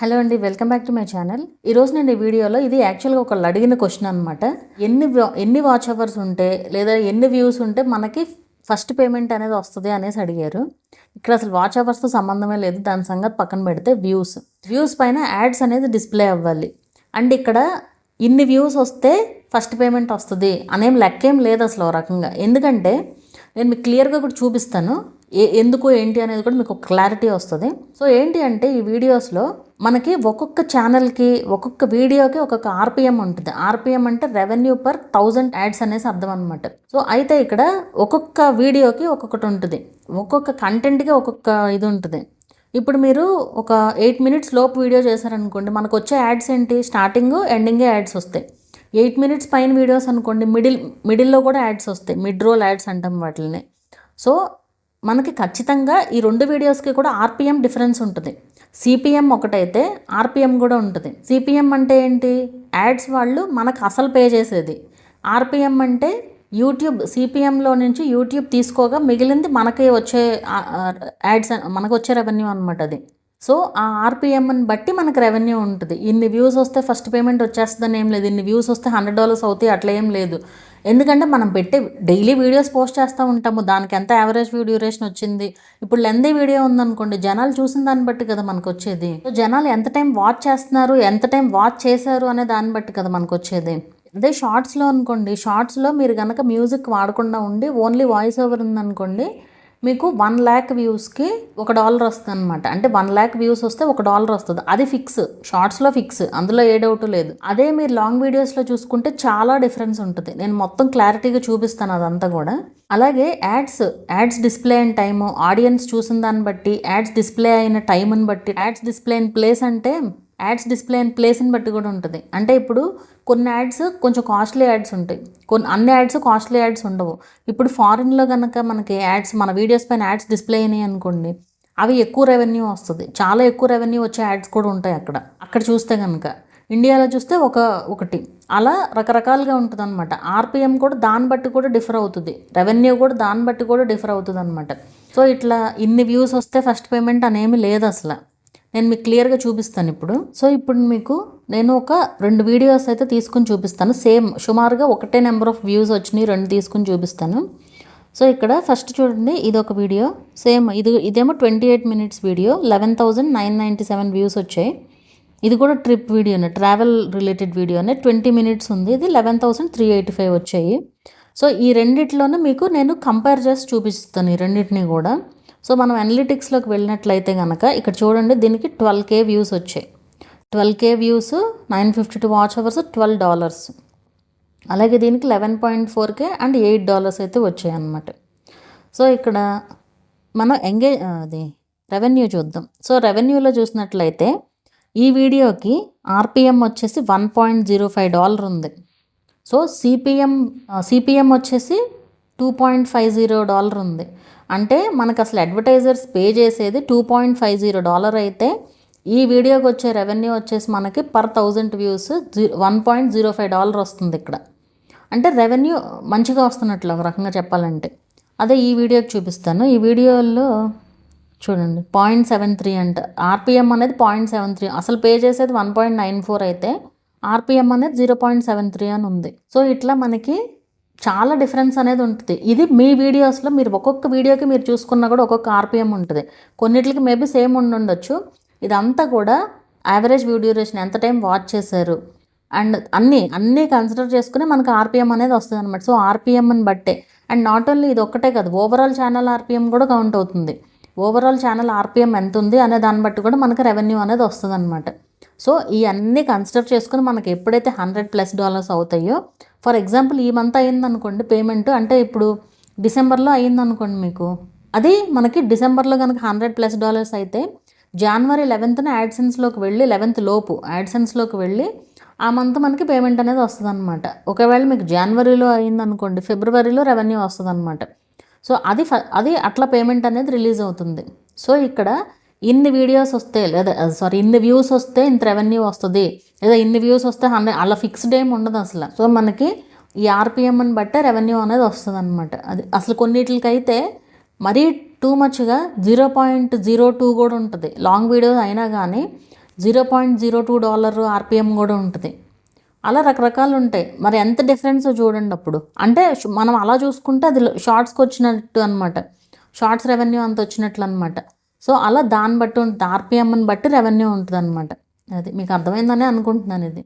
Hello అండి, welcome back to my channel. ఈరోజు నేను ఈ వీడియోలో ఇది యాక్చువల్గా ఒకళ్ళు అడిగిన క్వశ్చన్ అనమాట. ఎన్ని వాచ్ అవర్స్ ఉంటే లేదా ఎన్ని వ్యూస్ ఉంటే మనకి ఫస్ట్ పేమెంట్ అనేది వస్తుంది అనేసి అడిగారు. ఇక్కడ అసలు వాచ్ అవర్స్తో సంబంధమే లేదు, దాని సంగతి పక్కన పెడితే వ్యూస్ పైన యాడ్స్ అనేది డిస్ప్లే అవ్వాలి. అండ్ ఇక్కడ ఇన్ని వ్యూస్ వస్తే ఫస్ట్ పేమెంట్ వస్తుంది అనేం లెక్కేం లేదు అసలు ఒక రకంగా. ఎందుకంటే నేను మీకు క్లియర్గా కూడా చూపిస్తాను ఎందుకు ఏంటి అనేది కూడా మీకు క్లారిటీ వస్తుంది. సో ఏంటి అంటే ఈ వీడియోస్లో మనకి ఒక్కొక్క ఛానల్కి ఒక్కొక్క వీడియోకి ఒక్కొక్క ఆర్పిఎం ఉంటుంది. ఆర్పిఎం అంటే రెవెన్యూ పర్ 1000 యాడ్స్ అనేసి అర్థం అనమాట. సో అయితే ఇక్కడ ఒక్కొక్క వీడియోకి ఒక్కొక్కటి ఉంటుంది, ఒక్కొక్క కంటెంట్కి ఒక్కొక్క ఇది ఉంటుంది. ఇప్పుడు మీరు ఒక 8 minutes లోపు వీడియో చేశారనుకోండి, మనకు వచ్చే యాడ్స్ ఏంటి, స్టార్టింగ్ ఎండింగే యాడ్స్ వస్తాయి. 8 minutes పైన వీడియోస్ అనుకోండి, మిడిల్లో కూడా యాడ్స్ వస్తాయి, మిడ్ రోల్ యాడ్స్ అంటాం వాటిని. సో మనకి ఖచ్చితంగా ఈ రెండు వీడియోస్కి కూడా ఆర్పిఎం డిఫరెన్స్ ఉంటుంది. సిపిఎం ఒకటైతే ఆర్పిఎం కూడా ఉంటుంది. సిపిఎం అంటే ఏంటి, యాడ్స్ వాళ్ళు మనకు అసలు పే చేసేది. ఆర్పిఎం అంటే యూట్యూబ్ సిపిఎంలో నుంచి యూట్యూబ్ తీసుకోగా మిగిలింది మనకి వచ్చే యాడ్స్, మనకు వచ్చే రెవెన్యూ అనమాట అది. సో ఆ ఆర్పిఎంని బట్టి మనకు రెవెన్యూ ఉంటుంది. ఇన్ని వ్యూస్ వస్తే ఫస్ట్ పేమెంట్ వచ్చేస్తుందని ఏం లేదు, ఇన్ని వ్యూస్ వస్తే $100 అవుతాయి అట్లా ఏం లేదు. ఎందుకంటే మనం పెట్టే డైలీ వీడియోస్ పోస్ట్ చేస్తూ ఉంటాము, దానికి ఎంత యావరేజ్ వ్యూ డ్యూరేషన్ వచ్చింది. ఇప్పుడు లెందీ వీడియో ఉందనుకోండి, జనాలు చూసిన దాన్ని బట్టి కదా మనకు వచ్చేది. సో జనాలు ఎంత టైం వాచ్ చేస్తున్నారు, ఎంత టైం వాచ్ చేశారు అనే దాన్ని బట్టి కదా మనకు వచ్చేది. అదే షార్ట్స్లో అనుకోండి, షార్ట్స్లో మీరు కనుక మ్యూజిక్ వాడకుండా ఉండి ఓన్లీ వాయిస్ ఓవర్ ఉందనుకోండి, మీకు 1 lakh వ్యూస్కి $1 వస్తుంది అనమాట. అంటే 1 lakh వ్యూస్ వస్తే $1 వస్తుంది. అది ఫిక్స్, షార్ట్స్లో ఫిక్స్, అందులో ఏ డౌట్ లేదు. అదే మీరు లాంగ్ వీడియోస్లో చూసుకుంటే చాలా డిఫరెన్స్ ఉంటుంది. నేను మొత్తం క్లారిటీగా చూపిస్తాను అదంతా కూడా. అలాగే యాడ్స్ డిస్ప్లే అయిన టైము, ఆడియన్స్ చూసిన దాన్ని బట్టి, యాడ్స్ డిస్ప్లే అయిన టైంని బట్టి, యాడ్స్ డిస్ప్లే అయిన ప్లేస్ అంటే యాడ్స్ డిస్ప్లే అయిన ప్లేస్ని బట్టి కూడా ఉంటుంది. అంటే ఇప్పుడు కొన్ని యాడ్స్ కొంచెం కాస్ట్లీ యాడ్స్ ఉంటాయి, అన్ని యాడ్స్ కాస్ట్లీ యాడ్స్ ఉండవు. ఇప్పుడు ఫారిన్లో కనుక మనకి యాడ్స్, మన వీడియోస్ పైన యాడ్స్ డిస్ప్లే అయినాయి అనుకోండి, అవి ఎక్కువ రెవెన్యూ వస్తుంది, చాలా ఎక్కువ రెవెన్యూ వచ్చే యాడ్స్ కూడా ఉంటాయి అక్కడ చూస్తే కనుక. ఇండియాలో చూస్తే ఒకటి అలా రకరకాలుగా ఉంటుంది అనమాట. ఆర్పిఎం కూడా దాన్ని బట్టి కూడా డిఫర్ అవుతుంది, రెవెన్యూ కూడా దాన్ని బట్టి కూడా డిఫర్ అవుతుంది అనమాట. సో ఇట్లా ఇన్ని వ్యూస్ వస్తే ఫస్ట్ పేమెంట్ అనేమి లేదు అసలు. నేను మీకు క్లియర్గా చూపిస్తాను ఇప్పుడు. సో ఇప్పుడు మీకు నేను ఒక 2 వీడియోస్ అయితే తీసుకుని చూపిస్తాను. సేమ్ సుమారుగా ఒకటే నెంబర్ ఆఫ్ వ్యూస్ వచ్చినాయి, 2 తీసుకుని చూపిస్తాను. సో ఇక్కడ ఫస్ట్ చూడండి, ఇది ఒక వీడియో, సేమ్ ఇదేమో 28 minutes వీడియో, 11,997 వ్యూస్ వచ్చాయి. ఇది కూడా ట్రిప్ వీడియోనే, ట్రావెల్ రిలేటెడ్ వీడియోనే, 20 minutes ఉంది. ఇది 11,385 వచ్చాయి. సో ఈ రెండిట్లోనే మీకు నేను కంపేర్ చేసి చూపిస్తాను ఈ రెండింటిని కూడా. సో మనం అనలిటిక్స్లోకి వెళ్ళినట్లయితే కనుక ఇక్కడ చూడండి, దీనికి 12K వ్యూస్ వచ్చాయి. 12K views, 952 watch hours, $12. అలాగే దీనికి 11.4K అండ్ $8 అయితే వచ్చాయి అన్నమాట. సో ఇక్కడ మనం అది రెవెన్యూ చూద్దాం. సో రెవెన్యూలో చూసినట్లయితే ఈ వీడియోకి ఆర్పిఎం వచ్చేసి $1.05 ఉంది. సో సిపిఎం వచ్చేసి $2.50 ఉంది. అంటే మనకు అసలు అడ్వర్టైజర్స్ పే చేసేది $2.50 అయితే ఈ వీడియోకి వచ్చే రెవెన్యూ వచ్చేసి మనకి పర్ 1000 వ్యూస్ $1.05 వస్తుంది ఇక్కడ. అంటే రెవెన్యూ మంచిగా వస్తున్నట్లు ఒక రకంగా చెప్పాలంటే. అదే ఈ వీడియోకి చూపిస్తాను. ఈ వీడియోలో చూడండి 0.73 అంట, ఆర్పిఎం అనేది 0.73. అసలు పే చేసేది 1.94 అయితే ఆర్పిఎం అనేది 0.73 అని ఉంది. సో ఇట్లా మనకి చాలా డిఫరెన్స్ అనేది ఉంటుంది. ఇది మీ వీడియోస్లో మీరు ఒక్కొక్క వీడియోకి మీరు చూసుకున్నా కూడా ఒక్కొక్క ఆర్పిఎం ఉంటుంది. కొన్నిటికి మేబీ సేమ్ ఉండొచ్చు. ఇదంతా కూడా యావరేజ్ వ్యూ డ్యూరేషన్, ఎంత టైం వాచ్ చేశారు అండ్ అన్నీ కన్సిడర్ చేసుకుని మనకు ఆర్పిఎం అనేది వస్తుంది అనమాట. సో ఆర్పిఎంని బట్టే, అండ్ నాట్ ఓన్లీ ఇది ఒక్కటే కాదు, ఓవరాల్ ఛానల్ ఆర్పిఎం కూడా కౌంట్ అవుతుంది. ఓవరాల్ ఛానల్ ఆర్పిఎం ఎంత ఉంది అనే దాన్ని బట్టి కూడా మనకు రెవెన్యూ అనేది వస్తుంది అనమాట. సో ఇవన్నీ కన్సిడర్ చేసుకుని మనకి ఎప్పుడైతే $100+ అవుతాయో, ఫర్ ఎగ్జాంపుల్ ఈ మంత్ అయ్యిందనుకోండి పేమెంట్, అంటే ఇప్పుడు డిసెంబర్లో అయ్యిందనుకోండి మీకు, అది మనకి డిసెంబర్లో కనుక $100+ అయితే January 11th యాడ్సెన్స్లోకి వెళ్ళి, 11th లోపు యాడ్సెన్స్లోకి వెళ్ళి ఆ మంత్ మనకి పేమెంట్ అనేది వస్తుంది అనమాట. ఒకవేళ మీకు జనవరిలో అయ్యిందనుకోండి, ఫిబ్రవరిలో రెవెన్యూ వస్తుంది అనమాట. సో అది అట్లా పేమెంట్ అనేది రిలీజ్ అవుతుంది. సో ఇక్కడ ఇన్ని వీడియోస్ వస్తే ఇన్ని వ్యూస్ వస్తే ఇంత రెవెన్యూ వస్తుంది, లేదా ఇన్ని వ్యూస్ వస్తే 100, అలా ఫిక్స్డ్ ఏమి ఉండదు అసలు. సో మనకి ఈ ఆర్పిఎంని బట్టే రెవెన్యూ అనేది వస్తుంది అనమాట. అది అసలు కొన్నిటికైతే మరీ టూ మచ్గా 0.02 కూడా ఉంటుంది. లాంగ్ వీడియోస్ అయినా కానీ $0.02 ఆర్పిఎం కూడా ఉంటుంది. అలా రకరకాలు ఉంటాయి. మరి ఎంత డిఫరెన్స్ చూడండి అప్పుడు. అంటే మనం అలా చూసుకుంటే అది షార్ట్స్కి వచ్చినట్టు అనమాట. షార్ట్స్ రెవెన్యూ అంత వచ్చినట్లు అనమాట. సో అలా దాన్ని బట్టి ఉంటుంది, ఆర్పిఎంని బట్టి రెవెన్యూ ఉంటుంది అనమాట. అది మీకు అర్థమైందని అనుకుంటున్నాను ఇది.